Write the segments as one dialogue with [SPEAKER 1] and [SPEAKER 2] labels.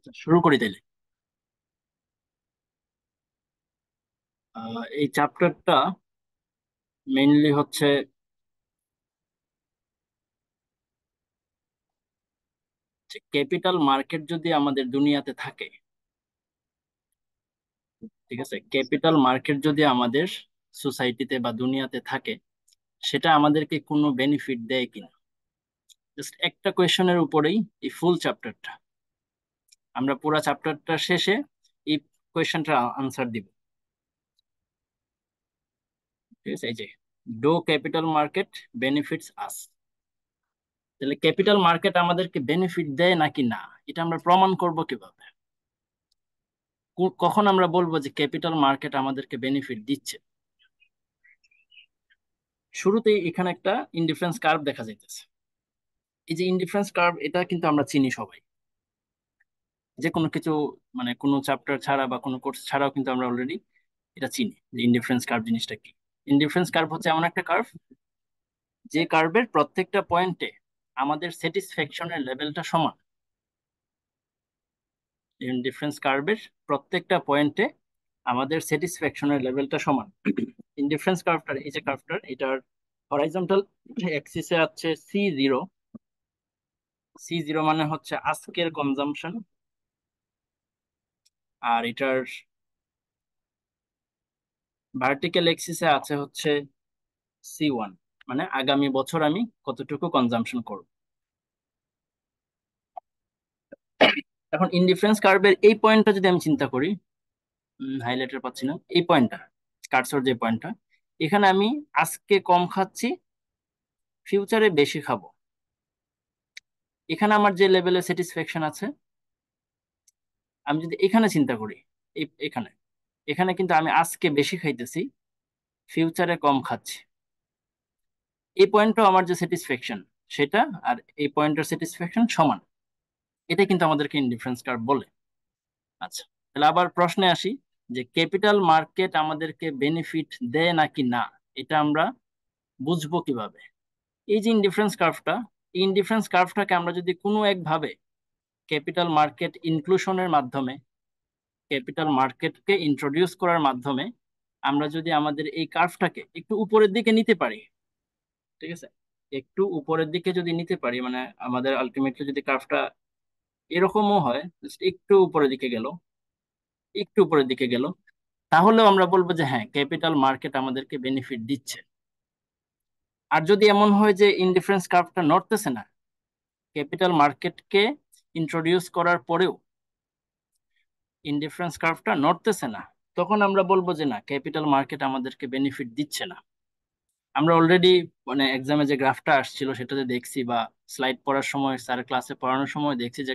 [SPEAKER 1] আচ্ছা, শুরু করি তাইলে। এই চ্যাপ্টারটা মেইনলি হচ্ছে যে ক্যাপিটাল মার্কেট যদি আমাদের দুনিয়াতে থাকে, ঠিক আছে, ক্যাপিটাল মার্কেট যদি আমাদের সোসাইটিতে বা দুনিয়াতে থাকে, সেটা আমাদেরকে কোনো বেনিফিট দেয় কিনা। জাস্ট একটা কোয়েশনের উপরেই এই ফুল চ্যাপ্টারটা, আমরা পুরো চ্যাপ্টারটা শেষে এই কোয়েশনটার আনসার দিব। ঠিক আছে, এই যে ডো ক্যাপিটাল মার্কেট বেনিফিটস আস, তাহলে ক্যাপিটাল মার্কেট আমাদেরকে বেনিফিট দেয় নাকি না, এটা আমরা প্রমাণ করব কিভাবে? কখন আমরা বলবো যে ক্যাপিটাল মার্কেট আমাদেরকে বেনিফিট দিচ্ছে? শুরুতেই এখানে একটা ইনডিফারেন্স কার্ভ দেখা যাইতেছে। এই যে ইনডিফারেন্স কার্ভ, এটা কিন্তু আমরা চিনি সবাই, যে কোনো কিছু মানে কোনো চ্যাপ্টার ছাড়া বা কোনো কোর্স ছাড়াও কিন্তু আমরা অলরেডি এটা চিনি যে ইনডিফারেন্স কার্ভ জিনিসটা কি। ইনডিফারেন্স কার্ভ হচ্ছে এমন একটা কার্ভ যে কার্ভের প্রত্যেকটা পয়েন্টে আমাদের স্যাটিসফ্যাকশনের লেভেলটা সমান। ইনডিফারেন্স কার্ভের প্রত্যেকটা পয়েন্টে আমাদের স্যাটিসফ্যাকশনের লেভেলটা সমান। ইনডিফারেন্স কার্ভটার, এই যে কার্ভটার, এটার হরাইজন্টাল অ্যাক্সিসে আছে C0। C0 মানে হচ্ছে আজকের কনজাম্পশন, আর এটার ভার্টিক্যাল অ্যাক্সিসে আছে হচ্ছে C1, মানে আগামী বছর আমি কতটুকু কনজাম্পশন করব। এখন ইনডিফারেন্স কার্ভের এই পয়েন্টটা যদি আমি চিন্তা করি, হাইলাইটার পাচ্ছি না, এই পয়েন্টটা, কার্সর যে পয়েন্টটা, এখানে আমি আজকে কম খাচ্ছি, ফিউচারে বেশি খাবো। এখানে আমার যে লেভেলের স্যাটিসফ্যাকশন আছে, আমি যদি এখানে চিন্তা করি, এখানে এখানে কিন্তু আমি আজকে বেশি খাইতেছি, ফিউচারে কম খাচ্ছি। এই পয়েন্টটাও আমার যে স্যাটিসফ্যাকশন সেটা আর এই পয়েন্টের স্যাটিসফ্যাকশন সমান। এটা কিন্তু আমাদেরকে ইনডিফারেন্স কার্ভ বলে। আচ্ছা, তাহলে আবার প্রশ্নে আসি, যে ক্যাপিটাল মার্কেট আমাদেরকে বেনিফিট দেয় নাকি না, এটা আমরা বুঝবো কিভাবে? এই যে ইনডিফারেন্স কার্ভটা, এই ইনডিফারেন্স কার্ভটাকে আমরা যদি কোনো একভাবে ক্যাপিটাল মার্কেট ইনক্লুশনের মাধ্যমে, ক্যাপিটাল মার্কেটকে ইন্ট্রোডিউস করার মাধ্যমে আমরা যদি আমাদের এই কার্ভটাকে একটু উপরের দিকে নিতে পারি, ঠিক আছে, একটু উপরের দিকে যদি নিতে পারি, মানে আমাদের আলটিমেটলি যদি কার্ভটা এরকমও হয়, just একটু উপরের দিকে গেল, একটু উপরের দিকে গেল, তাহলেও আমরা বলবো যে হ্যাঁ, ক্যাপিটাল মার্কেট আমাদেরকে বেনিফিট দিচ্ছে। আর যদি এমন হয় যে ইনডিফারেন্স কার্ভটা নড়তেছে না, ক্যাপিটাল মার্কেটকে ইন্ট্রোডিউস করার পরেও ইনডিফারেন্স কার্ভটা নড়তেছে না, তখন আমরা বলবো যে না, ক্যাপিটাল মার্কেট আমাদেরকে বেনিফিট দিচ্ছে না। আমরা অলরেডি মানে এক্সামে যে গ্রাফটা আসছিল সেটাতে দেখছি, বা স্লাইড পড়ার সময় স্যার ক্লাসে পড়ানোর সময় দেখছি যে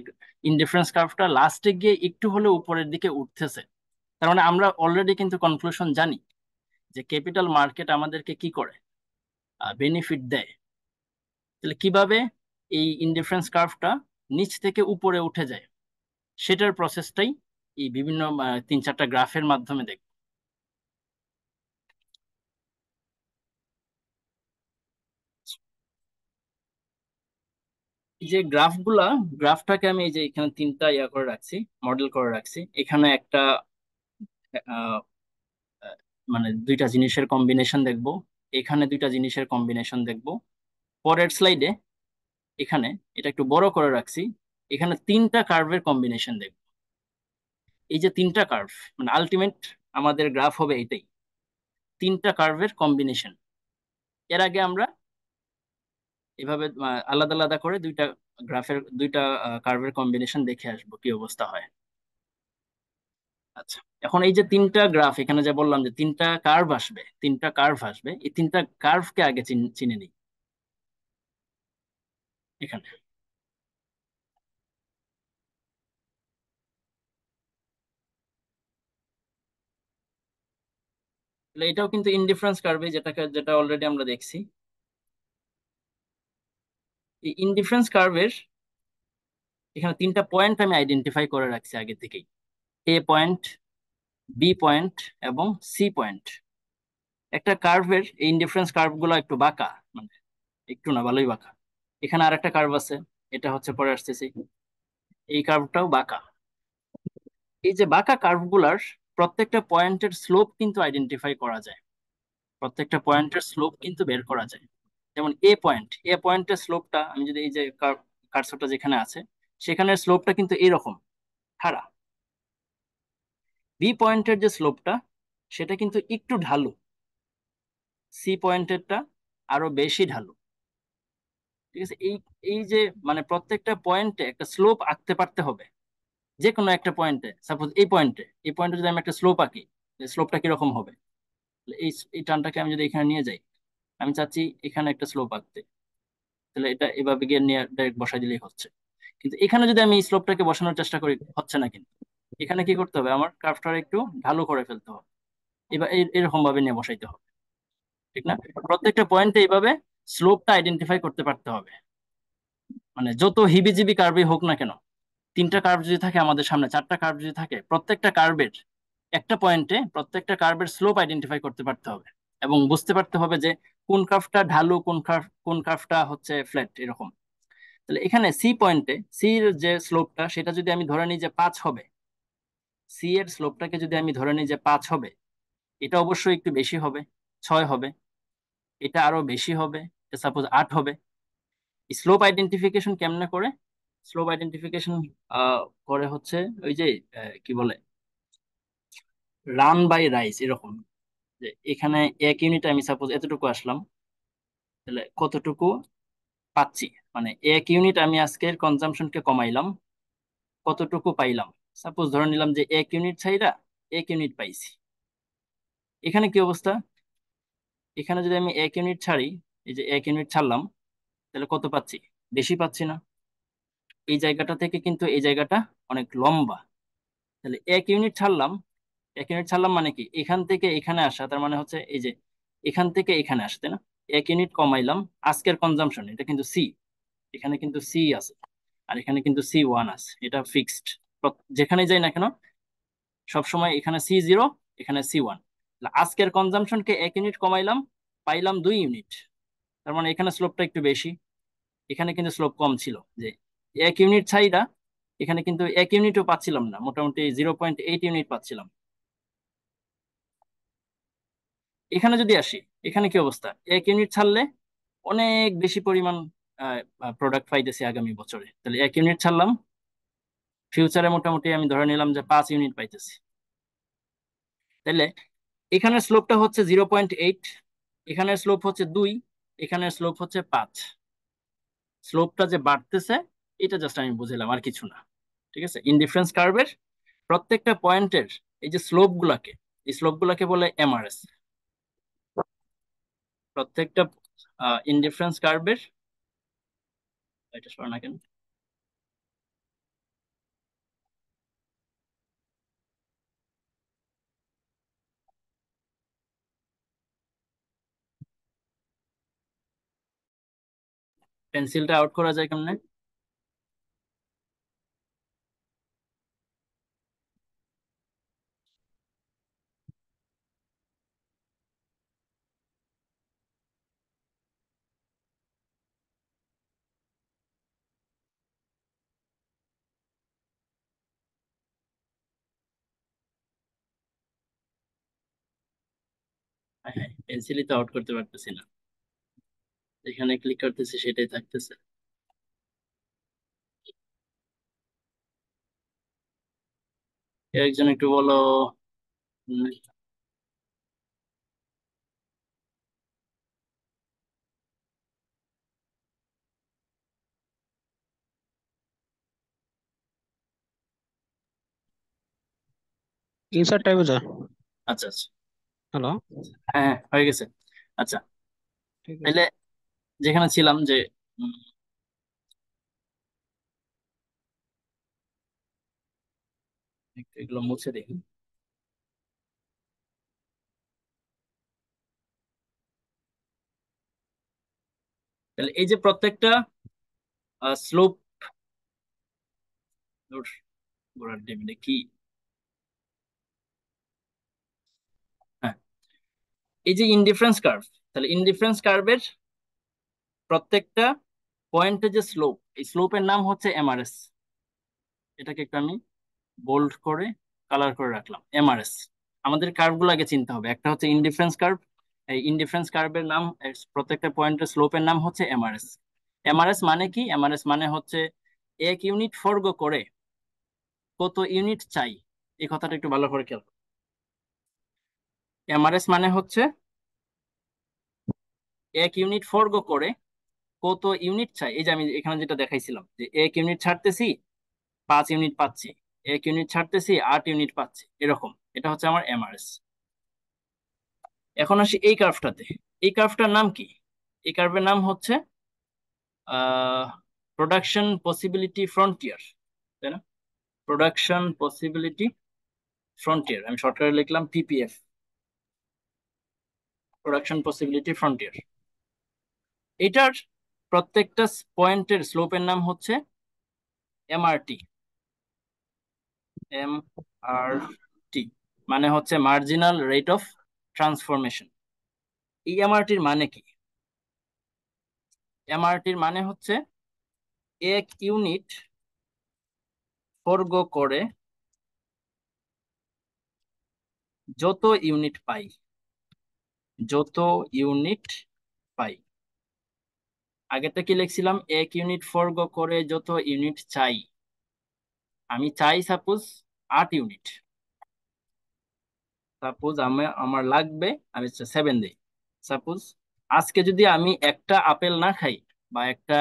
[SPEAKER 1] ইনডিফারেন্স কার্ভটা লাস্টে গিয়ে একটু হলে উপরের দিকে উঠতেছে। তার মানে আমরা অলরেডি কিন্তু কনক্লুশন জানি যে ক্যাপিটাল মার্কেট আমাদেরকে কি করে, বেনিফিট দেয়। তাহলে কিভাবে এই ইনডিফারেন্স কার্ভটা নিচ থেকে উপরে উঠে যায়, সেটার প্রসেসটাই এই বিভিন্ন 3-4টা গ্রাফের মাধ্যমে দেখব। এই যে গ্রাফগুলা, গ্রাফটাকে আমি এই যে এখানে তিনটা করে রাখছি, মডেল করে রাখছি। এখানে একটা আহ, আহ, মানে দুইটা জিনিসের কম্বিনেশন দেখব, এখানে দুইটা জিনিসের কম্বিনেশন দেখব। পরের স্লাইডে এখানে এটা একটু বড় করে রাখছি, এখানে তিনটা কার্ভের কম্বিনেশন দেখব। এই যে তিনটা কার্ভ, মানে আলটিমেট আমাদের গ্রাফ হবে এটাই, তিনটা কার্ভের কম্বিনেশন। এর আগে আমরা এভাবে আলাদা আলাদা করে দুইটা গ্রাফের, দুইটা কার্ভের কম্বিনেশন দেখে আসবো কি অবস্থা হয়। আচ্ছা, এখন এই যে তিনটা গ্রাফ, এখানে যে বললাম যে তিনটা কার্ভ আসবে, তিনটা কার্ভ আসবে, এই তিনটা কার্ভকে আগে চিনে নিই। এখানে তাহলে এটাও কিন্তু ইনডিফারেন্স কার্ভে, যেটা অলরেডি আমরা দেখছি। এই ইনডিফারেন্স কার্ভের এখানে তিনটা পয়েন্ট আমি আইডেন্টিফাই করে রাখছি আগে থেকেই, এ পয়েন্ট, বি পয়েন্ট এবং সি পয়েন্ট। একটা কার্ভের এই ইনডিফারেন্স কার্ভ গুলো একটু বাঁকা, মানে একটু না, ভালোই বাঁকা। এখানে আরেকটা কার্ভ আছে, এটা হচ্ছে পরে আসতেছি, এই কার্ভটাও বাঁকা। এই যে বাঁকা কার্ভগুলার প্রত্যেকটা পয়েন্টের স্লোপ কিন্তু আইডেন্টিফাই করা যায়, প্রত্যেকটা পয়েন্টের স্লোপ কিন্তু বের করা যায়। যেমন এ পয়েন্টের স্লোপটা আমি যদি এই যে কার্সরটা যেখানে আছে সেখানের স্লোপটা কিন্তু এরকম খাড়া। বি পয়েন্টের যে স্লোপটা সেটা কিন্তু একটু ঢালু, সি পয়েন্টেরটা আরো বেশি ঢালু। ঠিক আছে, এই এই যে মানে প্রত্যেকটা পয়েন্টে একটা স্লোপ আঁকতে পারতে হবে। যে কোনো একটা পয়েন্টে, সাপোজ এই পয়েন্টে যদি আমি একটা স্লোপ আঁকি, স্লোপটা কিরকম হবে? এই এই টানটাকে আমি যদি এখানে নিয়ে যাই, আমি চাচ্ছি এখানে একটা স্লোপ আঁকতে, তাহলে এটা এভাবে গিয়ে নিয়ে ডাইরেক্ট বসাই দিলেই হচ্ছে। কিন্তু এখানে যদি আমি স্লোপটাকে বসানোর চেষ্টা করি, হচ্ছে না কিন্তু। এখানে কি করতে হবে, আমার কার্ভটা একটু ঢালু করে ফেলতে হবে, এবার এরকম ভাবে নিয়ে বসাইতে হবে। ঠিক না? প্রত্যেকটা পয়েন্টে এইভাবে স্লোপটা আইডেন্টিফাই করতে পারতে হবে। মানে যত হিবিজিবি কার্ভই হোক না কেন, তিনটা কার্ভ যদি থাকে আমাদের সামনে, চারটা কার্ভ যদি থাকে, প্রত্যেকটা কার্ভের একটা পয়েন্টে প্রত্যেকটা কার্ভের স্লোপ আইডেন্টিফাই করতে পারতে হবে এবং বুঝতে পারতে হবে যে কোন কার্ভটা ঢালু, কোন কার্ভটা হচ্ছে ফ্ল্যাট, এরকম। তাহলে এখানে সি এর যে স্লোপটা সেটা যদি আমি ধরে নিই যে 5 হবে, সি এর স্লোপটাকে যদি আমি ধরে নিই যে 5 হবে, এটা অবশ্যই একটু বেশি হবে, 6 হবে, এটা আরো বেশি হবে, এটা সাপোজ 8 হবে। স্লোপ আইডেন্টিফিকেশন কেমনে করে? স্লোপ আইডেন্টিফিকেশন করে হচ্ছে ওই যে কি বলে, রান বাই রাইস, এরকম। যে এখানে 1 ইউনিট আমি সাপোজ এতটুকু আসলাম, তাহলে কতটুকু পাচ্ছি, মানে 1 ইউনিট আমি আজকের কনজাম্পশনকে কমাইলাম, কতটুকু পাইলাম। সাপোজ ধরে নিলাম যে 1 ইউনিট ছাইরা 1 ইউনিট পাইছি। এখানে কি অবস্থা? এখানে যদি আমি 1 ইউনিট ছাড়ি, এই যে 1 ইউনিট ছাড়লাম, তাহলে কত পাচ্ছি? বেশি পাচ্ছি না? এই জায়গাটা থেকে কিন্তু এই জায়গাটা অনেক লম্বা। তাহলে 1 ইউনিট ছাড়লাম, 1 ইউনিট ছাড়লাম মানে কি, এখান থেকে এখানে আসা, তার মানে হচ্ছে এই যে এখান থেকে এখানে আসতে না, 1 ইউনিট কমাইলাম। আজকের কনজাম্পশন এটা কিন্তু সি, এখানে কিন্তু সি আছে, আর এখানে কিন্তু C1 আছে, এটা ফিক্সড। যেখানে যাই না কেন সবসময় এখানে C0, এখানে C1। আজকের কনজাম্পশনকে 1 ইউনিট কমাইলাম, পাইলাম 2 ইউনিট। তার মানে এখানে স্লোপটা একটু বেশি, এখানে কিন্তু স্লোপ কম ছিল। যে 1 ইউনিট ছাইরা এখানে কিন্তু 1 ইউনিটও পাচ্ছিলাম না, মোটামুটি 0.8 ইউনিট পাচ্ছিলাম। এখানে যদি আসি, এখানে কি অবস্থা? 1 ইউনিট ছাড়লে অনেক বেশি পরিমাণ প্রোডাক্ট পাইতেছি আগামী বছরে। তাহলে 1 ইউনিট ছাড়লাম, ফিউচারে মোটামুটি আমি ধরে নিলাম যে 5 ইউনিট পাইতেছি। তাহলে এখানের স্লোপটা হচ্ছে 0.8, এখানের স্লোপ হচ্ছে 2, এখানের স্লোপ হচ্ছে 5। স্লোপটা যে বাড়তেছে এটা জাস্ট আমি বুঝলাম, আর কিছু না। ঠিক আছে, ইনডিফারেন্স কার্ভের প্রত্যেকটা পয়েন্টের এই যে স্লোপ গুলাকে, এই স্লোপ গুলাকে বলে এমআরএস। প্রত্যেকটা ইনডিফারেন্স কার্ভের, এটা সর না কেন, পেন্সিলটা আউট করা যায় কেমনে? হ্যাঁ হ্যাঁ, পেন্সিলই তো আউট করতে পারতেছি না, এখানে ক্লিক করতেছি সেটাই থাকতেছে। কেউ একজন একটু বলো। উম,
[SPEAKER 2] ইনসার্ট টাইপে যা।
[SPEAKER 1] আচ্ছা আচ্ছা,
[SPEAKER 2] হ্যালো।
[SPEAKER 1] হ্যাঁ হ্যাঁ হয়ে গেছে। আচ্ছা,
[SPEAKER 2] ঠিক আছে।
[SPEAKER 1] তাহলে যেখানে ছিলাম যে উম, একটু এগুলো মুছে দেখি। তাহলে এই যে প্রত্যেকটা স্লোপ, ঘোরার টেবিলে কি, হ্যাঁ, এই যে ইনডিফারেন্স কার্ভ, তাহলে ইনডিফারেন্স কার্ভের প্রত্যেকটা পয়েন্টে যে স্লোপ, এই স্লোপের নাম হচ্ছে এমআরএস। এটাকে একটু আমি বোল্ড করে কালার করে রাখলাম এমআরএস। আমাদের কার্ভ গুলো আগে চিনতে হবে। একটা হচ্ছে ইনডিফারেন্স কার্ভ, এই ইনডিফারেন্স কার্ভের নাম, প্রত্যেকটা পয়েন্টের স্লোপের নাম হচ্ছে এমআরএস। এমআরএস মানে কি? এমআরএস মানে হচ্ছে এক ইউনিট ফর্গ করে কত ইউনিট চাই। এই কথাটা একটু ভালো করে খেয়াল। এমআরএস মানে হচ্ছে এক ইউনিট ফর্গ করে কত ইউনিট চাই। এই যে আমি এখানে যেটা দেখাইছিলাম যে এক ইউনিট ছাড়তেছি 5 ইউনিট পাচ্ছি, এক ইউনিট ছাড়তেছি 8 ইউনিট পাচ্ছি, এরকম। এটা হচ্ছে আমার এমআরএস। এখন আসি এই কার্ভটাতে। এই কার্ভটার নাম কি? এই কার্ভের নাম হচ্ছে প্রোডাকশন পসিবিলিটি ফ্রন্টিয়ার, তাই না? প্রোডাকশন পসিবিলিটি ফ্রন্টিয়ার, আমি শর্টকাটে লিখলাম পিপিএফ, প্রোডাকশন পসিবিলিটি ফ্রন্টিয়ার। এটার প্রত্যেকটা পয়েন্টের স্লোপের নাম হচ্ছে এমআরটি। এমআরটি মানে হচ্ছে মার্জিনাল রেট অফ ট্রান্সফরমেশন। এই এমআরটির মানে কি? এমআরটির মানে হচ্ছে এক ইউনিট ফর্গ করে যত ইউনিট পাই, যত ইউনিট পাই। আগেরটা কি লিখছিলাম? এক ইউনিট ফর্গ করে যত ইউনিট চাই। আমি চাই সাপোজ 8 ইউনিট, সাপোজ আমার লাগবে, আমি 7 দিই। সাপোজ আজকে যদি আমি একটা আপেল না খাই বা একটা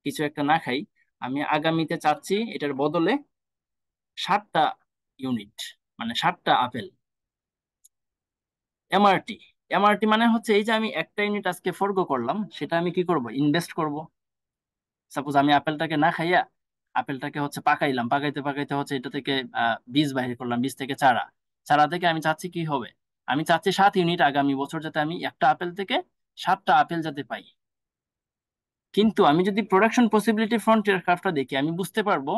[SPEAKER 1] কিছু একটা না খাই, আমি আগামীতে চাচ্ছি এটার বদলে 7টা ইউনিট, মানে 7টা আপেল। এমআরটি, এমআরটি মানে হচ্ছে এই যে আমি একটা ইউনিট আজকে ফর্গ করলাম, সেটা আমি কি করব? ইনভেস্ট করব। সাপোজ আমি আপেলটাকে না খাইয়া আপেলটাকে হচ্ছে পাকাইলাম, পাকাইতে পাকাইতে হচ্ছে এটা থেকে বীজ বাহির করলাম, বীজ থেকে চারা, চারা থেকে আমি চাচ্ছি কি হবে? আমি চাচ্ছি 7 ইউনিট আগামী বছর যাতে আমি একটা আপেল থেকে 7টা আপেল যাতে পাই। কিন্তু আমি যদি প্রোডাকশন পসিবিলিটি ফ্রন্টিয়ার কার্ভটা দেখি, আমি বুঝতে পারবো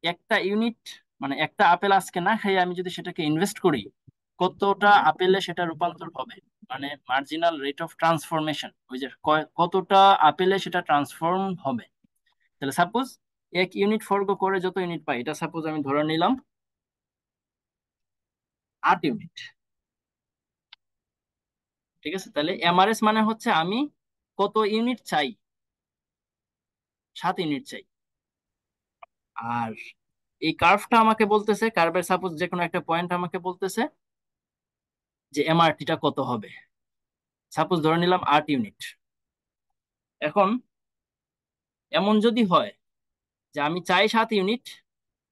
[SPEAKER 1] একটা ইউনিট, মানে একটা আপেল আজকে না খাইয়ে আমি যদি সেটাকে ইনভেস্ট করি, কতটা আপেলে সেটা রূপান্তর হবে, মানে মার্জিনাল রেট অফ ট্রান্সফরমেশন, ওই যে কতটা আপেলে সেটা ট্রান্সফর্ম হবে। তাহলে সাপোজ এক ইউনিট ফর্গ করে যত ইউনিট পাই, এটা সাপোজ আমি ধরে নিলাম 8 ইউনিট। ঠিক আছে, তাহলে এমআরএস মানে হচ্ছে আমি কত ইউনিট চাই? 7 ইউনিট চাই। আর এই কার্ভটা আমাকে বলতেছে, কার্ভের সাপোজ যে কোনো একটা পয়েন্ট আমাকে বলতেছে যে এমআরটিটা কত হবে। সাপোজ ধরে নিলাম 8 ইউনিট। এখন এমন যদি হয় যে আমি চাই 7 ইউনিট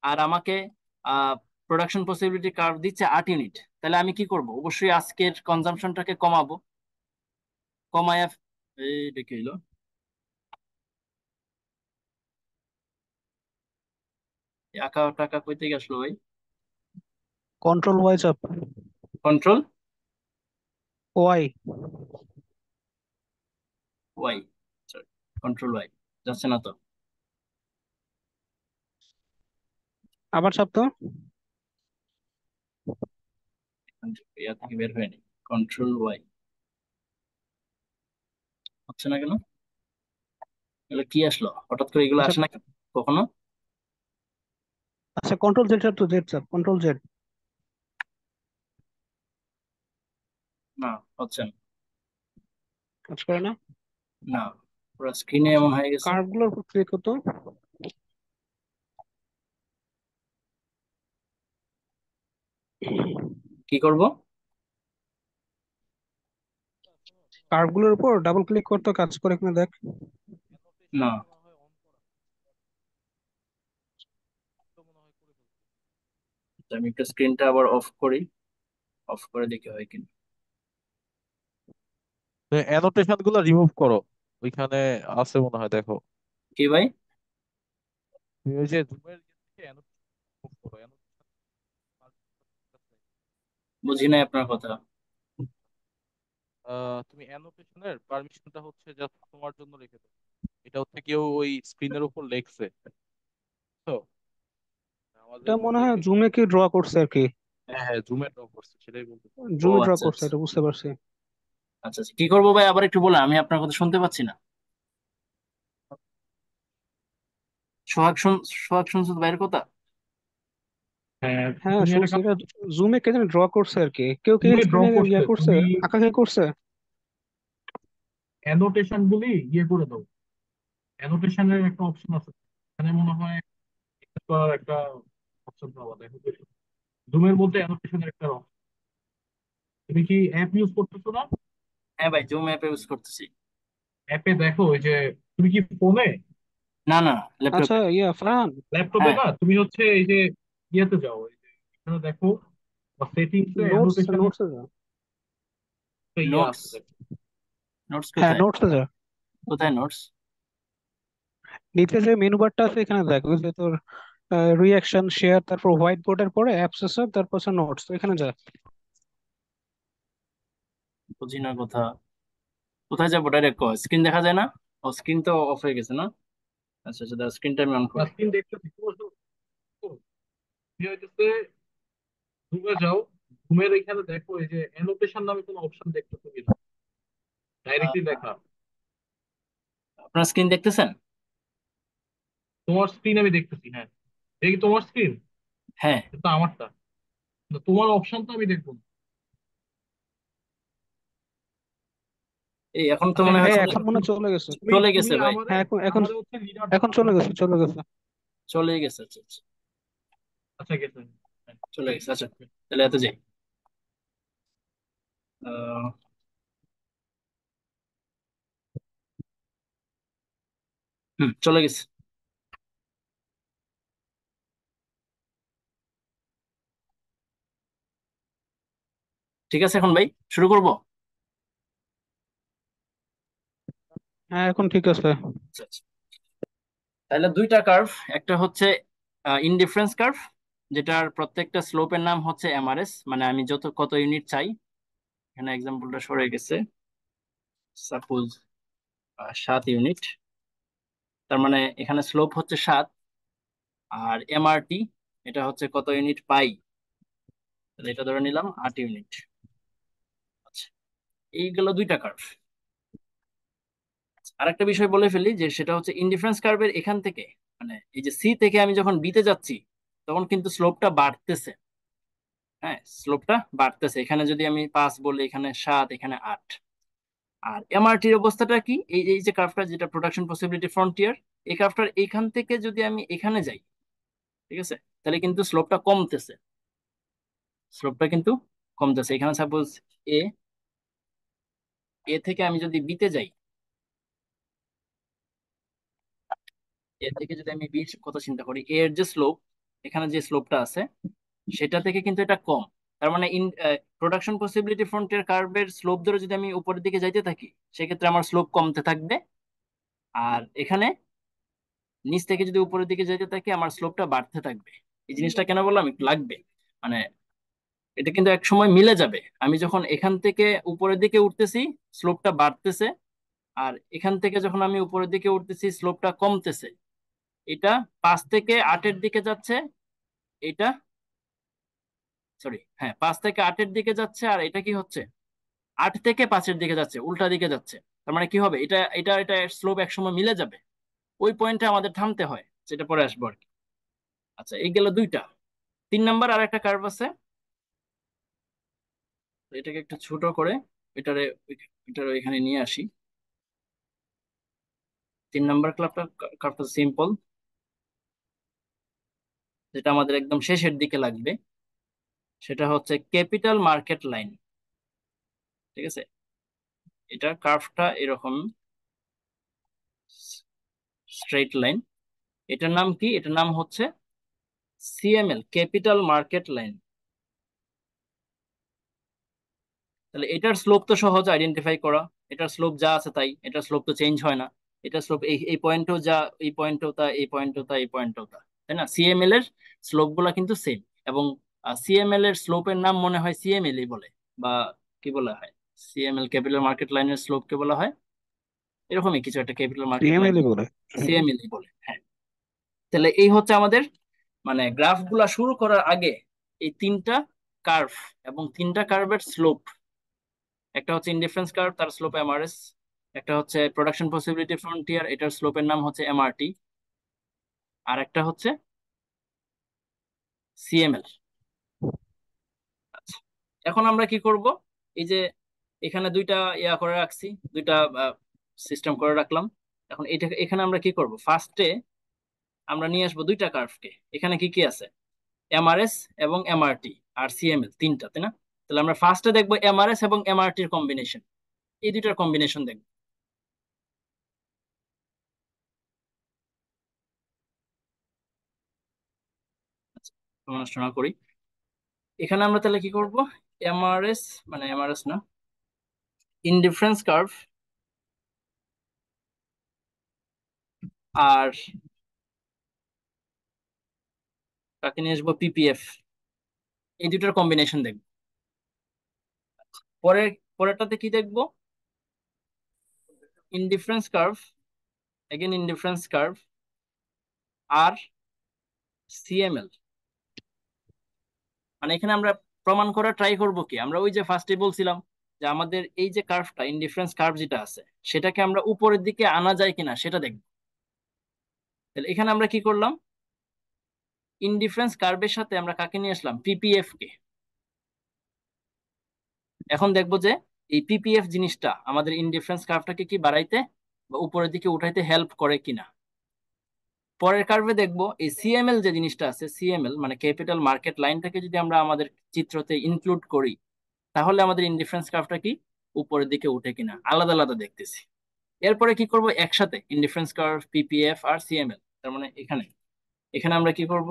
[SPEAKER 1] আর আমাকে প্রোডাকশন পসিবিলিটি কার্ভ দিচ্ছে 8 ইউনিট, তাহলে আমি কি করব? অবশ্যই আজকের কনজাম্পশনটাকে কমাবো। কমায় এইটা কি হইলো? আঁকা টাকা কইতে গেছিল ভাই?
[SPEAKER 2] কন্ট্রোল ওয়াই চাপ।
[SPEAKER 1] Control
[SPEAKER 2] Y.
[SPEAKER 1] Y, sorry, control Y যাচ্ছে না তো।
[SPEAKER 2] আবার চাপ তো।
[SPEAKER 1] ইয়া থেকে বের হয়নি। কন্ট্রোল ওয়াই হচ্ছে না কেন? এগুলো কি আসলো হঠাৎ করে? এগুলো
[SPEAKER 2] আচ্ছা,
[SPEAKER 1] আসে না কেন কখনো?
[SPEAKER 2] আচ্ছা, কন্ট্রোল জেড চাপ তো, জেড চাপ, কন্ট্রোল জেড।
[SPEAKER 1] না, হচ্ছে না।
[SPEAKER 2] কাজ করে না।
[SPEAKER 1] না, পুরো স্ক্রিনে এমন হয়ে গেছে।
[SPEAKER 2] কার্ভ গুলোর উপর ক্লিক হতো।
[SPEAKER 1] কি করব?
[SPEAKER 2] কার্ভ গুলোর উপর ডাবল ক্লিক করতো, কাজ করে কিনা দেখ।
[SPEAKER 1] না, তো আমি একটু স্ক্রিনটা আবার অফ করি, অফ করে দেখি হয় কিনা।
[SPEAKER 3] অ্যানোটেশন গুলো রিমুভ করো, ওইখানে আছে মনে হয়, দেখো।
[SPEAKER 1] কি ভাই?
[SPEAKER 3] তুমি ওই যে জুমের থেকে annotation remove করো, annotation আছে।
[SPEAKER 1] বুঝি নাই আপনার কথা।
[SPEAKER 3] তুমি অ্যানোটেশনের পারমিশনটা হচ্ছে জাস্ট তোমার জন্য রেখে দাও। এটা হচ্ছে কেউ ওই স্ক্রিনের উপর লেখছে, তো
[SPEAKER 2] এটা
[SPEAKER 3] আমাদের
[SPEAKER 2] মনে হয়
[SPEAKER 3] দেখে।
[SPEAKER 2] জুমে কি ড্র করছে আর কি।
[SPEAKER 3] হ্যাঁ হ্যাঁ, জুমে ড্র করছে, সেটাই বলতে।
[SPEAKER 1] ও
[SPEAKER 2] জুমে ড্র
[SPEAKER 1] আচ্ছা
[SPEAKER 2] করছে,
[SPEAKER 1] আচ্ছা
[SPEAKER 2] এটা বুঝতে পারছি।
[SPEAKER 1] আচ্ছা আচ্ছা, কি করবো ভাই আবার একটু বলেন, আমি আপনার কথা শুনতে পাচ্ছি না। সোহাগ শুন, সোহাগ শুনছো তো ভাইয়ের কথা?
[SPEAKER 2] হ্যাঁ
[SPEAKER 3] তুমি একটা
[SPEAKER 2] শুনছি,
[SPEAKER 3] কাজ
[SPEAKER 2] এটা জুমে কে যেন ড্র করছে আর কি, কেউ কে
[SPEAKER 3] জুমে ড্র
[SPEAKER 2] স্ক্রিনে
[SPEAKER 3] করছে,
[SPEAKER 2] ইয়া করছে,
[SPEAKER 3] তুমি
[SPEAKER 2] আঁকা কে করছে?
[SPEAKER 3] অ্যানোটেশন গুলি করে দাও। অ্যানোটেশনের একটা অপশন আছে, এখানে মনে হয় edit করার একটা অপশন পাওয়া যায়। জুমের মধ্যে অ্যানোটেশনের একটা option। তুমি কি অ্যাপ ইউজ করতেছো না?
[SPEAKER 1] হ্যাঁ ভাই, জুম অ্যাপ ইউজ করতেছি।
[SPEAKER 3] অ্যাপে দেখো ওই যে, তুমি কি ফোনে,
[SPEAKER 1] না না,
[SPEAKER 2] আচ্ছা
[SPEAKER 1] ল্যাপটপে।
[SPEAKER 2] ইয়া ফারহান,
[SPEAKER 3] ল্যাপটপে
[SPEAKER 1] হ্যাঁ,
[SPEAKER 3] না, তুমি হচ্ছে এই যে ইয়েতে যাও, এই যে এখানে দেখো, বা সেটিংস এ
[SPEAKER 2] নোটস
[SPEAKER 3] অ্যানোটেশনের
[SPEAKER 2] নোটসে যা।
[SPEAKER 3] একটা ইয়ে
[SPEAKER 1] নোটস।
[SPEAKER 3] আছে দেখো।
[SPEAKER 1] নোটস
[SPEAKER 2] হ্যাঁ
[SPEAKER 1] কোথায়?
[SPEAKER 2] নোটসে যা,
[SPEAKER 1] কোথায় নোটস?
[SPEAKER 2] নিচে যে মেনু বারটা আছে এখানে দেখ, ওই যে তোর রিয়াকশন শেয়ার, তারপর হোয়াইট বোর্ডের পরে অ্যাপস আছে, তারপর নোটস, এখানে যা।
[SPEAKER 1] বুঝি না কোথা, কোথায় যাবো? ডাইরেক্ট স্ক্রিন দেখা যায় না? ও, স্ক্রিন তো অফ হয়ে গেছে না? আচ্ছা আচ্ছা, স্ক্রিনটা আমি অন করি।
[SPEAKER 3] স্ক্রিন দেখতেছি তুমি হইতেছে ঘুমে যাও, ঘুমের এখানে দেখো এই যে অ্যানোটেশন নামে কোনো অপশন দেখতেছো কিনা, ডাইরেক্টলি
[SPEAKER 1] আহ,
[SPEAKER 3] দেখা।
[SPEAKER 1] আপনার স্ক্রিন দেখতেছেন?
[SPEAKER 3] তোমার স্ক্রিন আমি দেখতেছি, হ্যাঁ। দেখি তোমার স্ক্রিন,
[SPEAKER 1] হ্যাঁ।
[SPEAKER 3] তো আমারটা, কিন্তু তোমার অপশন তো আমি দেখবো না।
[SPEAKER 1] এই এখন তো
[SPEAKER 3] আচ্ছা
[SPEAKER 1] মনে
[SPEAKER 3] একটা
[SPEAKER 1] হয়
[SPEAKER 2] এই
[SPEAKER 3] কাজ
[SPEAKER 1] চলে,
[SPEAKER 2] এখন
[SPEAKER 3] করো,
[SPEAKER 2] মনে হয়
[SPEAKER 3] তুমি
[SPEAKER 2] চলে গেছে।
[SPEAKER 3] তুমি
[SPEAKER 1] চলে
[SPEAKER 3] তুমি
[SPEAKER 1] গেছে ভাই।
[SPEAKER 3] আমারে
[SPEAKER 2] হ্যাঁ এখন এখন
[SPEAKER 3] আমারে হচ্ছে লিডার
[SPEAKER 2] এখন
[SPEAKER 3] দেখাও,
[SPEAKER 2] চলে
[SPEAKER 3] হ্যাঁ?
[SPEAKER 2] গেছে, চলে গেছে।
[SPEAKER 1] চলে গেছে, আচ্ছা আচ্ছা।
[SPEAKER 3] আচ্ছা গেছে, হ্যাঁ।
[SPEAKER 1] চলে গেছে, আচ্ছা। তাহলে এত যাই। আহ, চলে গেছে। ঠিক আছে, এখন ভাই শুরু করবো।
[SPEAKER 2] হ্যাঁ এখন ঠিক আছে।
[SPEAKER 1] আচ্ছা আচ্ছা। তাহলে দুইটা কার্ভ, একটা হচ্ছে ইনডিফারেন্স কার্ভ, যেটার প্রত্যেকটা স্লোপের নাম হচ্ছে এমআরএস, মানে আমি যত কত ইউনিট চাই। এখানে এক্সাম্পলটা সরে গেছে, সাপোজ 7 ইউনিট। তার মানে এখানে স্লোপ হচ্ছে 7, আর এমআরটি এটা হচ্ছে কত ইউনিট পাই, তাহলে এটা ধরে নিলাম 8 ইউনিট। আচ্ছা, এই গেল দুইটা কার্ভ। আর একটা বিষয় বলে ফেলি, যে সেটা হচ্ছে ইনডিফারেন্স কার্ভের এখান থেকে, মানে এই যে সি থেকে আমি যখন বিতে যাচ্ছি, তখন কিন্তু স্লোপটা বাড়তেছে। হ্যাঁ, স্লোপটা বাড়তেছে। এখানে যদি আমি 5 বলি, এখানে 7, এখানে 8। আর এমআরটির অবস্থাটা কি, এই এই যে কার্ভটা, যেটা প্রোডাকশন পসিবিলিটি ফ্রন্টিয়ার, এই কার্ভটার এইখান থেকে যদি আমি এখানে যাই, ঠিক আছে, তাহলে কিন্তু স্লোপটা কমতেছে। স্লোপটা কিন্তু কমতেছে। এখানে সাপোজ এ, এ থেকে আমি যদি বিতে যাই, এ থেকে যদি আমি বি কথা চিন্তা করি, এর যে স্লোপ, এখানে যে স্লোপটা আছে, সেটা থেকে কিন্তু এটা কম। তার মানে ইন প্রোডাকশন পসিবিলিটি ফ্রন্টিয়ার কার্ভের স্লোপ ধরে যদি আমি উপরের দিকে যাইতে থাকি, সেক্ষেত্রে আমার স্লোপ কমতে থাকবে। আর এখানে নিচ থেকে যদি উপরের দিকে যেতে থাকি, আমার স্লোপটা বাড়তে থাকবে। এই জিনিসটা কেন বললাম, একটু লাগবে, মানে এটা কিন্তু এক সময় মিলে যাবে। আমি যখন এখান থেকে উপরের দিকে উঠতেছি, স্লোপটা বাড়তেছে, আর এখান থেকে যখন আমি উপরের দিকে উঠতেছি, স্লোপটা কমতেছে। এটা 5 থেকে 8-এর দিকে যাচ্ছে, এটা, সরি, হ্যাঁ, 5 থেকে 8-এর দিকে যাচ্ছে, আর এটা কি হচ্ছে, 8 থেকে 5-এর দিকে যাচ্ছে, উল্টা দিকে যাচ্ছে। তার মানে কি হবে, এটা এটা এটা স্লোপ একসময় মিলে যাবে। ওই পয়েন্টে আমাদের থামতে হয়, যেটা পরে আসবো আর কি। আচ্ছা, এই গেল দুইটা। 3 নাম্বার আর একটা কার্ভ আছে। তো এটাকে একটু ছোট করে এটারে এটার এখানে নিয়ে আসি। 3 নাম্বার ক্লাবটা, কার্ভটা সিম্পল, যেটা আমাদের একদম শেষের দিকে লাগবে, সেটা হচ্ছে ক্যাপিটাল মার্কেট লাইন। ঠিক আছে, এটা কার্ভটা এরকম স্ট্রেট লাইন। এটার নাম কি? এটার নাম হচ্ছে সিএমএল, ক্যাপিটাল মার্কেট লাইন। তাহলে এটার স্লোপ তো সহজ আইডেন্টিফাই করা। এটার স্লোপ যা আছে তাই, এটার স্লোপ তো চেঞ্জ হয় না। এটার স্লোপ এই এই পয়েন্টও যা, এই পয়েন্টও তা, এই পয়েন্টও তা, এই পয়েন্টও তা, তাই না? সিএমএল এর স্লোপ গুলা কিন্তু সেম। এবং সিএমএল এর স্লোপের নাম মনে হয় সিএমএল বলে, বা কি বলা হয়, সিএমএল ক্যাপিটাল মার্কেট লাইনের স্লোপ কে বলা হয় এরকমই কিছু একটা, ক্যাপিটাল মার্কেট লাইন
[SPEAKER 2] সিএমএলই বলে।
[SPEAKER 1] সিএমএল বলে, হ্যাঁ। তাহলে এই হচ্ছে আমাদের, মানে গ্রাফ গুলা শুরু করার আগে এই 3টা কার্ভ এবং 3টা কার্ভের স্লোপ, একটা হচ্ছে ইনডিফারেন্স কার্ভ, তার স্লোপ এমআরএস। একটা হচ্ছে প্রোডাকশন পসিবিলিটি ফ্রন্টিয়ার, এটার স্লোপের নাম হচ্ছে এমআরটি। আর একটা হচ্ছে সিএমএল। আচ্ছা, এখন আমরা কি করব? এই যে এখানে দুইটা ইয়া করে রাখছি, দুইটা সিস্টেম করে রাখলাম। এখন এটা এখানে আমরা কি করব? ফার্স্টে আমরা নিয়ে আসবো দুইটা কার্ভকে। এখানে কি কি আছে? এমআরএস এবং এমআরটি আর সিএমএল, তিনটা, তাই না? তাহলে আমরা ফার্স্টে দেখবো এমআরএস এবং এমআরটির কম্বিনেশন, এই দুইটার কম্বিনেশন দেখবো। আচ্ছা, সমালোচনা করি। এখানে আমরা তাহলে কি করব? এমআরএস, মানে এমআরএস না, ইনডিফারেন্স কার্ভ আর কাকে নিয়ে আসবো? পিপিএফ, এই দুইটার কম্বিনেশন দেখবো। পরে পরেরটাতে কি দেখবো? Indifference curve, again indifference curve আর সিএমএল। মানে এখানে আমরা প্রমাণ করা ট্রাই করব কি, আমরা ওই যে ফার্স্টে বলছিলাম যে আমাদের এই যে কার্ভটা, ইনডিফারেন্স কার্ভ যেটা আছে, সেটাকে আমরা উপরের দিকে আনা যায় কিনা সেটা দেখব। তাহলে এখানে আমরা কি করলাম? ইনডিফারেন্স কার্ভের সাথে আমরা কাকে নিয়ে আসলাম? পিপিএফ কে। এখন দেখবো যে এই পিপিএফ জিনিসটা আমাদের ইনডিফারেন্স কার্ভটাকে কি বাড়াইতে বা উপরের দিকে উঠাইতে হেল্প করে কিনা। পরের কার্ভে দেখবো এই সিএমএল যে জিনিসটা আছে, সিএমএল মানে ক্যাপিটাল মার্কেট লাইনটাকে যদি আমরা আমাদের চিত্রতে ইনক্লুড করি, তাহলে আমাদের ইনডিফারেন্স কার্ভটা কি উপরের দিকে উঠে কিনা আলাদা আলাদা দেখতেছি। এরপরে কি করব? একসাথে ইনডিফারেন্স কার্ভ, পিপিএফ আর সিএমএল, তার মানে এখানে এখানে আমরা কি করব?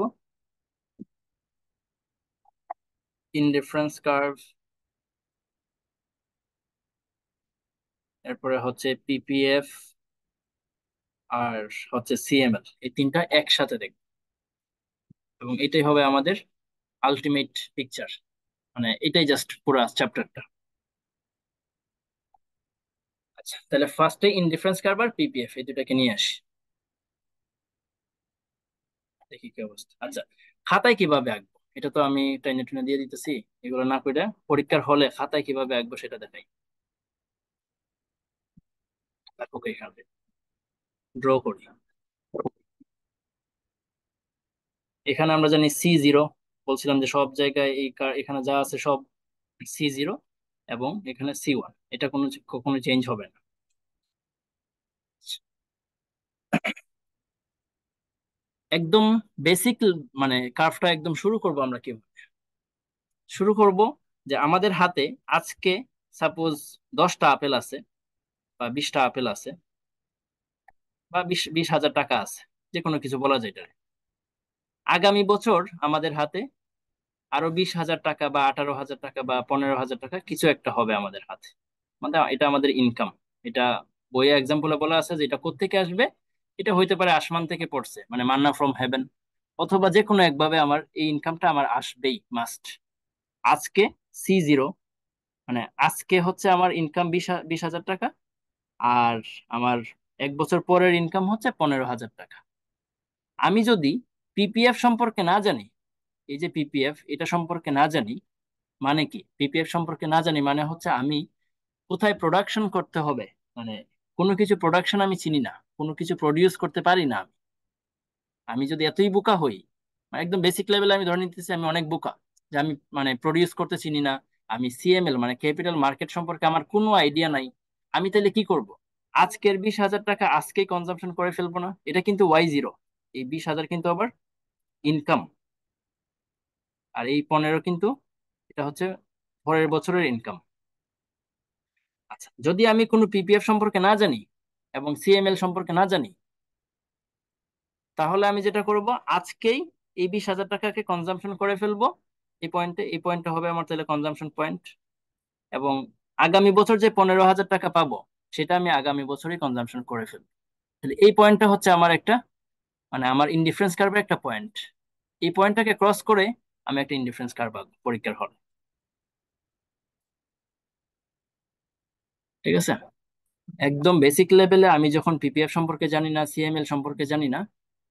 [SPEAKER 1] ইনডিফারেন্স কার্ভ, এরপরে হচ্ছে পিপিএফ আর হচ্ছে সিএমএল, এই তিনটা একসাথে দেখব। এবং এটাই হবে আমাদের আলটিমেট পিকচার, মানে এটাই জাস্ট পুরো চ্যাপ্টারটা। আচ্ছা, তাহলে ফার্স্টে ইনডিফারেন্স কার্ভ আর পিপিএফ এই দুটাকে নিয়ে আসি, দেখি কি অবস্থা। আচ্ছা, খাতায় কিভাবে আঁকবো এটা তো আমি টাইনে টুনে দিয়ে দিতেছি। এগুলো না করে পরীক্ষার হলে খাতায় কিভাবে আঁকবো সেটা দেখাই। ওকে, এখানে ড্র করি। এখানে আমরা জানি C0, বলছিলাম যে সব জায়গায় এখানে যা আছে সব C0, এবং এখানে C1, এটা কখনো চেঞ্জ হবে না। একদম বেসিক, মানে কার্ভটা একদম শুরু করব আমরা কিভাবে? শুরু করব যে আমাদের হাতে আজকে সাপোজ 10টা আপেল আছে বা 20টা আপেল আছে বা 20,000 টাকা আছে, যে কোনো কিছু বলা যায় এটা। আগামী বছর আমাদের হাতে আরো 20,000 টাকা বা 18,000 টাকা বা 15,000 টাকা কিছু একটা হবে আমাদের হাতে, মানে এটা আমাদের ইনকাম। এটা বইয়ে এক্সাম্পলে বলা আছে যে এটা কোত্থেকে আসবে। এটা হইতে পারে আসমান থেকে পড়ছে, মানে মান্না ফ্রম হেভেন, অথবা যে কোনো একভাবে আমার এই ইনকামটা আমার আসবেই, মাস্ট। আজকে C0, মানে আজকে হচ্ছে আমার ইনকাম 20,000 টাকা, আর আমার 1 বছর পরের ইনকাম হচ্ছে 15,000 টাকা। আমি যদি পিপিএফ সম্পর্কে না জানি, এই যে পিপিএফ, এটা সম্পর্কে না জানি, মানে কি? পিপিএফ সম্পর্কে না জানি মানে হচ্ছে আমি কোথায় প্রোডাকশন করতে হবে, মানে কোনো কিছু প্রোডাকশন আমি চিনি না, কোনো কিছু প্রডিউস করতে পারি না আমি। আমি যদি এতই বোকা হই, মানে একদম বেসিক লেভেলে আমি ধরে নিতেছি আমি অনেক বোকা, যে আমি মানে প্রডিউস করতে চিনি না, আমি সিএমএল মানে ক্যাপিটাল মার্কেট সম্পর্কে আমার কোনো আইডিয়া নাই, আমি তাহলে কি করব? আজকের 20,000 টাকা আজকেই কনজাম্পশন করে ফেলবো না? এটা কিন্তু Y0, এই 20,000 কিন্তু আবার ইনকাম, আর এই 15 কিন্তু এটা হচ্ছে পরের বছরের ইনকাম। আচ্ছা, যদি আমি কোনো পিপিএফ সম্পর্কে না জানি এবং সিএমএল সম্পর্কে না জানি, তাহলে আমি যেটা করব, আজকেই এই 20,000 টাকাকে কনজাম্পশন করে ফেলবো এই পয়েন্টে। এই পয়েন্টটা হবে আমার তাহলে কনজাম্পশন পয়েন্ট, এবং আগামী বছর যে 15,000 টাকা পাবো সেটা আমি আগামী বছরই কনজাম্পশন করে ফেলবো। তাহলে এই পয়েন্টটা হচ্ছে আমার একটা, মানে আমার ইনডিফারেন্স কার্ভের একটা পয়েন্ট। এই পয়েন্টটাকে ক্রস করে আমি একটা ইনডিফারেন্স কার্ভ আঁকবো পরীক্ষার হলে। ঠিক আছে? একদম বেসিক লেভেলে আমি যখন পিপিএফ সম্পর্কে জানি না, সিএমএল সম্পর্কে জানি না,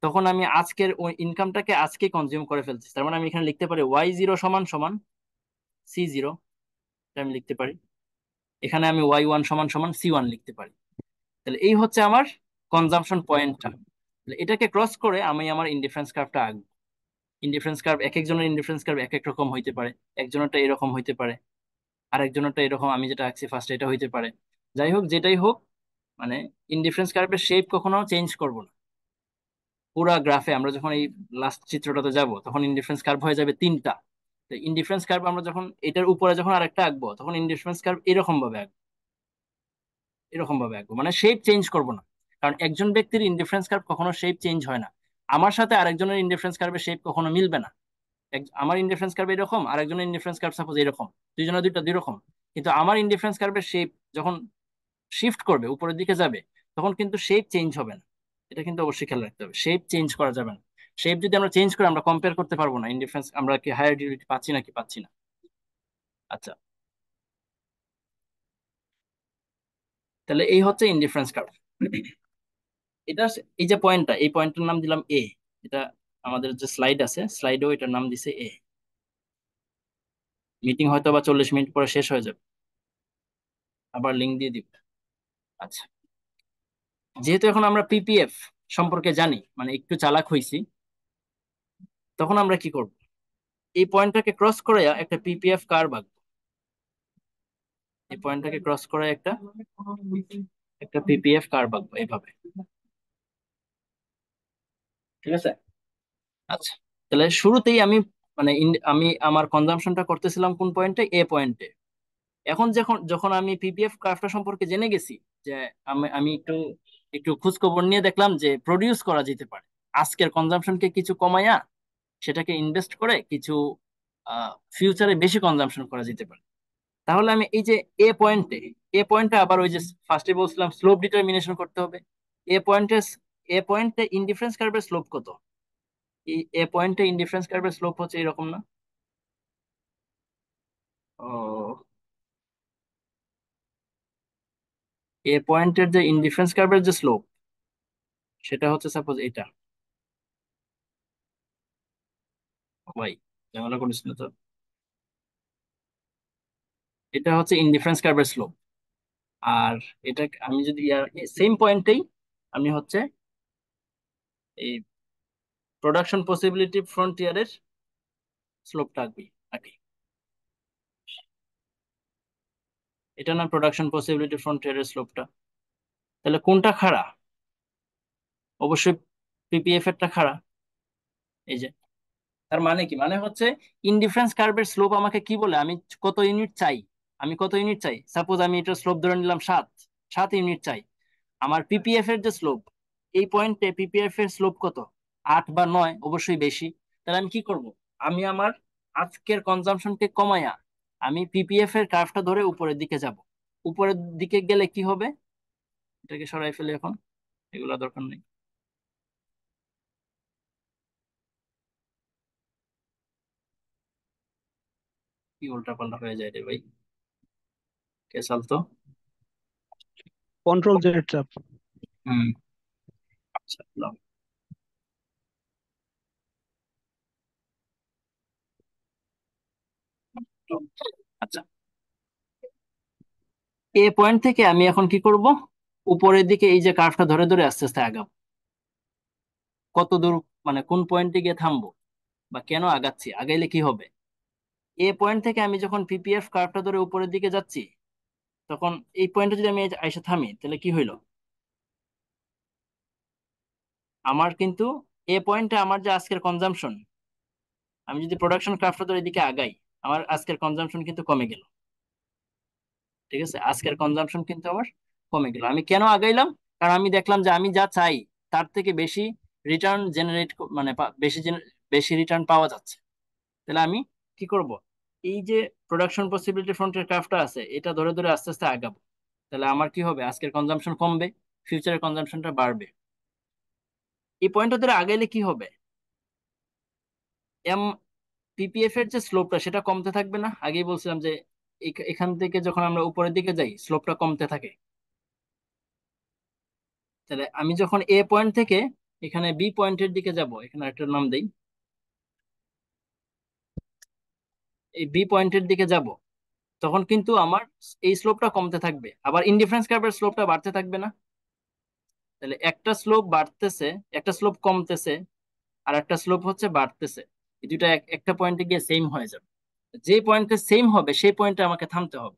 [SPEAKER 1] তখন আমি আজকের ওই ইনকামটাকে আজকে কনজিউম করে ফেলছি। তার মানে আমি এখানে লিখতে পারি Y0 সমান সমান C0, আমি লিখতে পারি। এখানে আমি Y1 সমান সমান C1 লিখতে পারি। তাহলে এই হচ্ছে আমার কনজাম্পশন পয়েন্টটা। এটাকে ক্রস করে আমি আমার ইনডিফারেন্স কার্ভটা আঁকবো। ইনডিফারেন্স কার্ভ, এক একজনের ইনডিফারেন্স কার্ভ এক এক রকম হইতে পারে, একজনেরটা এরকম হইতে পারে, আর একজনেরটা এরকম, আমি যেটা আঁকছি ফার্স্ট এটা হইতে পারে। যাই হোক, যেটাই হোক, মানে ইনডিফারেন্স কার্ভের শেপ কখনো চেঞ্জ করব না। পুরা গ্রাফে আমরা যখন এই লাস্ট চিত্রটাতে যাব তখন ইনডিফারেন্স কার্ভ হয়ে যাবে তিনটা। তো ইনডিফারেন্স কার্ভ আমরা যখন এটার উপরে যখন আরেকটা আঁকবো তখন ইনডিফারেন্স কার্ভ এরকম ভাবে আঁকবো, এরকম ভাবে আঁকবো, মানে শেপ চেঞ্জ করব না। কারণ একজন ব্যক্তির ইনডিফারেন্স কার্ভ কখনো শেপ চেঞ্জ হয় না। আমার সাথে আরেকজনের ইনডিফারেন্স কার্ভের শেপ কখনো মিলবে না। আমার ইনডিফারেন্স কার্ভ এরকম, আরেকজনের ইনডিফারেন্স কার্ভ সাপোজ এরকম, দুইজনের দুইটা দুই রকম। কিন্তু আমার ইনডিফারেন্স কার্ভের শেপ যখন শিফট করবে, উপরের দিকে যাবে, তখন কিন্তু শেপ চেঞ্জ হবে না। এটা কিন্তু অবশ্যই খেয়াল রাখতে হবে, শেপ চেঞ্জ করা যাবে না। শেপ যদি আমরা চেঞ্জ করে আমরা কম্পেয়ার করতে পারবো না ইনডিফারেন্স আমরা কি হায়ার ডিগ্রি পাচ্ছি নাকি পাচ্ছি না। আচ্ছা, তাহলে এই হচ্ছে ইনডিফারেন্স কার্ভ। এটা এই যে পয়েন্টটা, এই পয়েন্টটার নাম দিলাম এ। এটা আমাদের যে স্লাইড আছে স্লাইডেও এটার নাম দিছে এ। মিটিং হয়তো বা 40 মিনিট পরে শেষ হয়ে যাবে, আবার লিঙ্ক দিয়ে দিব। আচ্ছা, যেহেতু এখন আমরা পিপিএফ সম্পর্কে জানি, মানে একটু চালাক হইছি, তখন আমরা কি করব, এই পয়েন্টটাকে ক্রস করে একটা পিপিএফ কার্ভ আঁকবো। এই পয়েন্টটাকে ক্রস করে একটা একটা পিপিএফ কার্ভ আঁকবো এইভাবে। ঠিক আছে। আচ্ছা, তাহলে শুরুতেই আমি মানে আমি আমার কনজাম্পশনটা করতেছিলাম কোন পয়েন্টে, এ পয়েন্টে। এখন যখন যখন আমি পিপিএফ কার্ভটা সম্পর্কে জেনে গেছি, যে আমি আমি একটু একটু খোঁজ খবর নিয়ে দেখলাম যে প্রডিউস করা যেতে পারে আজকের কনজাম্পশনকে কিছু কমায়া সেটাকে ইনভেস্ট করে কিছু ফিউচারে বেশি কনজাম্পশন করা যেতে পারে। তাহলে আমি এই যে এ পয়েন্টে আবার ওই যে ফার্স্টে বলছিলাম স্লোপ ডিটারমিনেশন করতে হবে। এ পয়েন্টে এ পয়েন্টে ইনডিফারেন্স কার্ভের স্লোপ কত? এই এ পয়েন্টে ইনডিফারেন্স কার্ভের স্লোপ হচ্ছে এরকম না? ও, এ পয়েন্টের যে ইনডিফারেন্স কার্ভের যে স্লোপ সেটা হচ্ছে সাপোজ এটা। ভাই, ঝামেলা করিস না তো। এটা হচ্ছে ইনডিফারেন্স কার্ভের স্লোপ। আর এটা আমি যদি সেম পয়েন্টেই আমি হচ্ছে এই প্রোডাকশন পসিবিলিটি ফ্রন্টিয়ারের স্লোপটা আঁকবি আঁকি। এটা না প্রোডাকশন পসিবিলিটি ফ্রন্টিয়ারের স্লোপটা। তাহলে কোনটা খাড়া? অবশ্যই পিপিএফ এরটা খাড়া। এই যে, তার মানে কি, মানে হচ্ছে ইনডিফারেন্স কার্ভের স্লোপ আমাকে কি বলে, আমি কত ইউনিট চাই, আমি কত ইউনিট চাই, সাপোজ আমি এটা স্লোপ ধরে নিলাম 7, 7 ইউনিট চাই। আমার পিপিএফ এর যে স্লোপ, এই পয়েন্টে পিপিএফ এর স্লোপ কত, 8 বা 9, অবশ্যই বেশি। তাহলে আমি কি করব, আমি আমার আজকের কনজাম্পশনকে কমায়া আমি পিপিএফ এর কার্ভটা ধরে উপরের দিকে যাব। উপরের দিকে গেলে কি হবে, এটাকে সরাই ফেলে এখন, এগুলা দরকার নেই। কি উল্টা পাল্টা হয়ে যায় রে ভাই, কে চালতো।
[SPEAKER 2] কন্ট্রোল জেড চাপ।
[SPEAKER 1] হুম। আচ্ছা, লাও। আচ্ছা, এ পয়েন্ট থেকে আমি এখন কি করব, উপরের দিকে এই যে কার্ভটা ধরে ধরে আস্তে আস্তে আগাবো। কত দূর, মানে কোন পয়েন্টে গিয়ে থামবো বা কেন আগাচ্ছি, আগাইলে কি হবে। এ পয়েন্ট থেকে আমি যখন পিপিএফ কার্ভটা ধরে উপরের দিকে যাচ্ছি, তখন এই পয়েন্টে যদি আমি আইসা থামি তাহলে কি হইলো, আমার কিন্তু এ পয়েন্টে আমার যে আজকের কনজাম্পশন, আমি যদি প্রোডাকশন কার্ভটা ধরে এদিকে আগাই, আমার আজকের কনজাম্পশন কিন্তু কমে গেল। ঠিক আছে, আজকের কনজাম্পশন কিন্তু আমার কমে গেল। আমি কেন আগাইলাম, কারণ আমি দেখলাম যে আমি যা চাই তার থেকে বেশি রিটার্ন জেনারেট, মানে বেশি রিটার্ন পাওয়া যাচ্ছে। তাহলে আমি কি করব, এই যে প্রোডাকশন পসিবিলিটি ফ্রন্টের কার্ভটা আছে এটা ধরে ধরে আস্তে আস্তে আগাবো। তাহলে আমার কি হবে, আজকের কনজাম্পশন কমবে, ফিউচারের কনজাম্পশনটা বাড়বে। এই পয়েন্টটা ধরে আগাইলে কি হবে, এম পিপিএফ এর যে স্লোপটা সেটা কমতে থাকবে না? আগেই বলছিলাম যে এখান থেকে যখন আমরা উপরের দিকে যাই স্লোপটা কমতে থাকে। তাহলে আমি যখন এ পয়েন্ট থেকে এখানে বি পয়েন্টের দিকে যাব, এখানে একটা নাম দেই, এই বি পয়েন্টের দিকে যাব, তখন কিন্তু আমার এই স্লোপটা কমতে থাকবে, আবার ইনডিফারেন্স কার্ভের স্লোপটা বাড়তে থাকবে না? তাহলে একটা স্লোপ বাড়তেছে, একটা স্লোপ কমতেছে, আর একটা স্লোপ হচ্ছে বাড়তেছে। এই দুইটা একটা পয়েন্টে গিয়ে সেম হয়ে যাবে। যে পয়েন্টে সেম হবে সেই পয়েন্টে আমাকে থামতে হবে।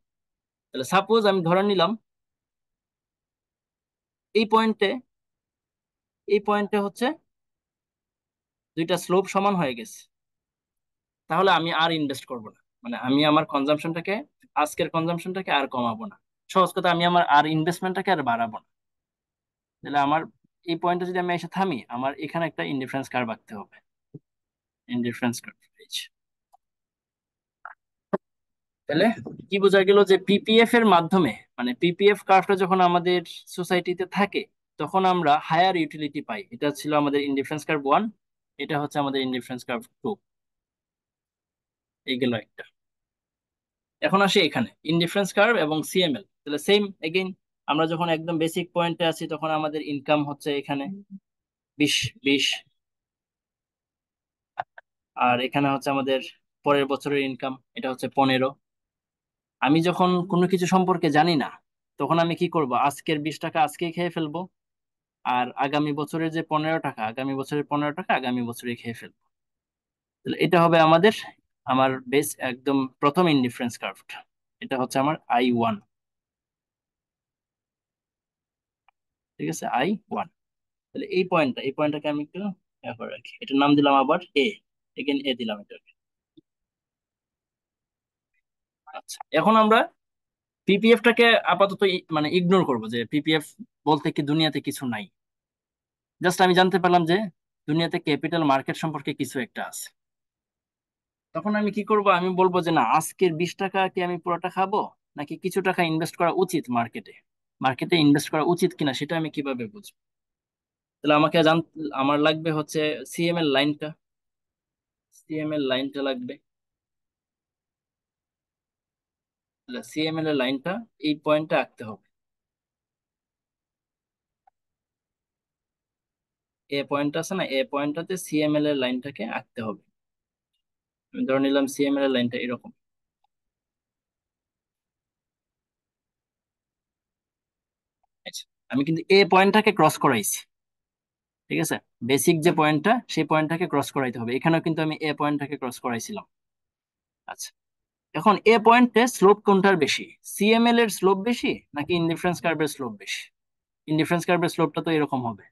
[SPEAKER 1] তাহলে সাপোজ আমি ধরে নিলাম এই পয়েন্টে এই পয়েন্টে হচ্ছে দুইটা স্লোপ সমান হয়ে গেছে, তাহলে আমি আর ইনভেস্ট করব না, মানে আমি আমার কনজাম্পশনটাকে, আজকের কনজাম্পশনটাকে আর কমাবো না। সহজ কথা, আমি আমার আর ইনভেস্টমেন্টটাকে আর বাড়াবো না। তাহলে আমার এই পয়েন্টে যদি আমি এসে থামি, আমার এখানে একটা ইনডিফারেন্স কার্ভ আঁকতে হবে। ইনডিফারেন্স কার্ভ, তাহলে কি বোঝা গেল যে পিপিএফ এর মাধ্যমে, মানে পিপিএফ কার্ভটা যখন আমাদের সোসাইটিতে থাকে তখন আমরা হায়ার ইউটিলিটি পাই। এটা ছিল আমাদের ইনডিফারেন্স কার্ভ 1, এটা হচ্ছে আমাদের ইনডিফারেন্স কার্ভ 2। এই গেল একটা। এখন আসি এখানে ইনডিফারেন্স কার্ভ এবং সিএমএল, তাহলে সেম এগেইন। আমরা যখন একদম বেসিক পয়েন্টে আছি তখন আমাদের ইনকাম হচ্ছে এখানে 20 20, আর এখানে হচ্ছে আমাদের পরের বছরের ইনকাম, এটা হচ্ছে 15। আমি যখন কোনো কিছু সম্পর্কে জানি না তখন আমি কি করব, আজকের 20 টাকা আজকেই খেয়ে ফেলবো, আর আগামী বছরের যে 15 টাকা, আগামী বছরের 15 টাকা আগামী বছরে খেয়ে ফেলবো। তাহলে এটা হবে আমাদের, আমার বেস একদম প্রথম ইনডিফারেন্স কার্ভটা। এটা হচ্ছে আমার I1। ঠিক আছে, I1। তাহলে এই পয়েন্টটাকে আমি একটু করে রাখি, এটার নাম দিলাম আবার এ, এখানে এ দিলাম এটাকে। আচ্ছা, এখন আমরা পিপিএফটাকে আপাতত মানে ইগনোর করবো, যে পিপিএফ বলতে কি দুনিয়াতে কিছু নাই। জাস্ট আমি জানতে পারলাম যে দুনিয়াতে ক্যাপিটাল মার্কেট সম্পর্কে কিছু একটা আছে। তখন আমি কি করব, আমি বলবো যে না, আজকের 20 টাকা কি আমি পুরোটা খাবো, নাকি কিছু টাকা ইনভেস্ট করা উচিত মার্কেটে। মার্কেটে ইনভেস্ট করা উচিত কিনা সেটা আমি কিভাবে বুঝবো। তাহলে আমাকে আমার লাগবে হচ্ছে সিএমএল লাইনটা, সিএমএল লাইনটা লাগবে। তাহলে সিএমএল এর লাইনটা এই পয়েন্টে আঁকতে হবে। এ পয়েন্ট আছে না, এ পয়েন্টটাতে সিএমএল এর লাইনটাকে আঁকতে হবে। আমি ধরে নিলাম সিএমএল এর লাইনটা এরকম। আচ্ছা, আমি কিন্তু এ পয়েন্টটাকে ক্রস করাইছি। ঠিক আছে, বেসিক যে পয়েন্টটা সেই পয়েন্টটাকে ক্রস করাইতে হবে। এখানেও কিন্তু আমি এ পয়েন্টটাকে ক্রস করাইছিলাম। আচ্ছা, এখন এ পয়েন্টে স্লোপ কোনটার বেশি, সিএমএল এর স্লোপ বেশি নাকি ইনডিফারেন্স কার্ভের স্লোপ বেশি? ইনডিফারেন্স কার্ভের স্লোপটা তো এরকম হবে,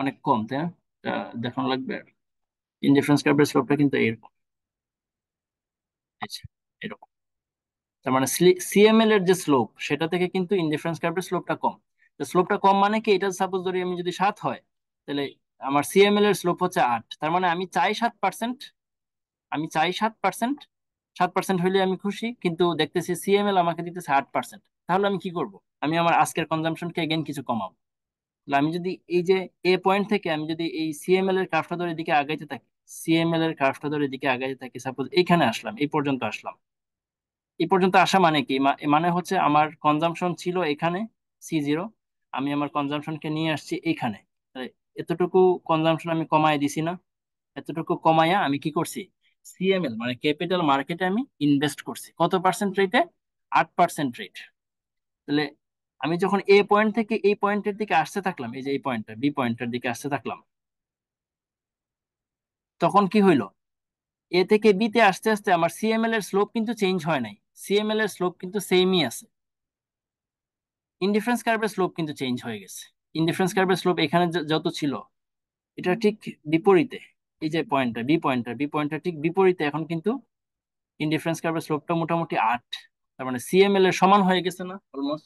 [SPEAKER 1] অনেক কম, তাই না? এটা দেখানো লাগবে। ইনডিফারেন্স কার্ভের স্লোপটা কিন্তু এরকম। আচ্ছা, এরকম। তার মানে সিএমএল এর যে স্লোপ সেটা থেকে কিন্তু ইনডিফারেন্স কার্ভের স্লোপটা কম। তো স্লোপটা কম মানে কি, এটা সাপোজ ধরি আমি যদি 7 হয়, তাহলে আমার সিএমএল এর স্লোপ হচ্ছে 8। তার মানে আমি চাই 7%, আমি চাই 7%, 7% হইলে আমি খুশি, কিন্তু দেখতেছি সিএমএল আমাকে দিতেছে 8%। তাহলে আমি কি করব, আমি আমার আজকের কনজাম্পশনকে এগেন কিছু কমাবো। তাহলে আমি যদি এই যে এ পয়েন্ট থেকে আমি যদি এই সিএমএল এর কার্ভটা ধরে দিকে আগাইতে থাকি, সিএমএল এর কার্ভটা ধরে দিকে আগাইতে থাকি, সাপোজ এইখানে আসলাম, এই পর্যন্ত আসলাম। এই পর্যন্ত আসা মানে কি, মানে হচ্ছে আমার কনজাম্পশন ছিল এখানে C0, আমি আমার কনজাম্পশনকে নিয়ে আসছি এইখানে। তাহলে এতটুকু কনজাম্পশন আমি কমায় দিছি না, এতটুকু কমায়া আমি কি করছি, সিএমএল মানে ক্যাপিটাল মার্কেটে আমি ইনভেস্ট করছি। কত পার্সেন্ট রেটে? 8% রেট। তাহলে আমি যখন এ পয়েন্ট থেকে এই পয়েন্টের দিকে আসতে থাকলাম, এই যে এই পয়েন্টটা বি পয়েন্টের দিকে আসতে থাকলাম, তখন কি হইলো, এ থেকে বি তে আস্তে আস্তে আমার সিএমএল এর স্লোপ কিন্তু চেঞ্জ হয় নাই, সিএমএল এর স্লোপ কিন্তু সেমই আছে। ইনডিফারেন্স কার্ভের স্লোপ কিন্তু চেঞ্জ হয়ে গেছে। ইনডিফারেন্স কার্ভের স্লোপ এখানে যত ছিল এটা ঠিক বিপরীতে। এই যে পয়েন্টটা বি পয়েন্টটা ঠিক বিপরীতে এখন কিন্তু ইনডিফারেন্স কার্ভের স্লোপটা মোটামুটি 8। তার মানে সিএমএল এর সমান হয়ে গেছে না অলমোস্ট।